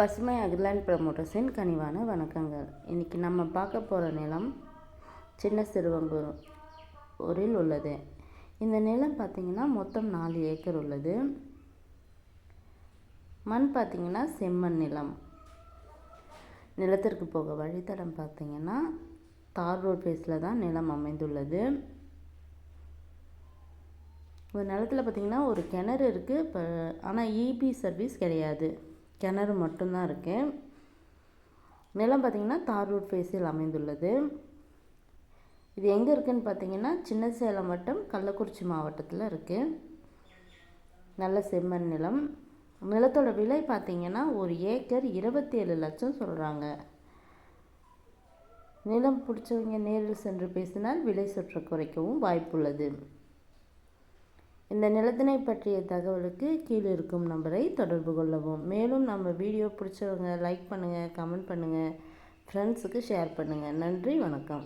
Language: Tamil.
பசுமை அக்ரிலேண்ட் ப்ரமோட்டர்ஸின் கனிவான வணக்கங்கள். இன்றைக்கி நம்ம பார்க்க போகிற நிலம் சின்ன சிறுவங்கூரில் உள்ளது. இந்த நிலம் பார்த்திங்கன்னா மொத்தம் 4 ஏக்கர் உள்ளது. மண் பார்த்திங்கன்னா செம்மண் நிலம். நிலத்திற்கு போக வழித்தடம் பார்த்திங்கன்னா தார் ரோட் ஃபேஸில் தான் நிலம் அமைந்துள்ளது. ஒரு நிலத்தில் பார்த்திங்கன்னா ஒரு கிணறு இருக்குது, ஆனால் இபி சர்வீஸ் கிடையாது, கிணறு மட்டும்தான் இருக்குது. நிலம் பார்த்திங்கன்னா தார் ரோட் ஃபேஸில் அமைந்துள்ளது. இது எங்கே இருக்குதுன்னு பார்த்திங்கன்னா சின்ன சேலம் வட்டம் கள்ளக்குறிச்சி மாவட்டத்தில் இருக்குது. நல்ல செம்மண் நிலம். நிலத்தோட விலை பார்த்திங்கன்னா ஒரு ஏக்கர் 27 லட்சம் சொல்கிறாங்க. நிலம் பிடிச்சவங்க நேரில் சென்று பேசினால் விலை சற்று குறைக்கவும் வாய்ப்புள்ளது. இந்த நிலத்தினை பற்றிய தகவலுக்கு கீழே இருக்கும் நம்பரை தொடர்பு கொள்ளவும். மேலும் நம்ம வீடியோ பிடிச்சவங்க லைக் பண்ணுங்கள், கமெண்ட் பண்ணுங்கள், ஃப்ரெண்ட்ஸுக்கு ஷேர் பண்ணுங்கள். நன்றி, வணக்கம்.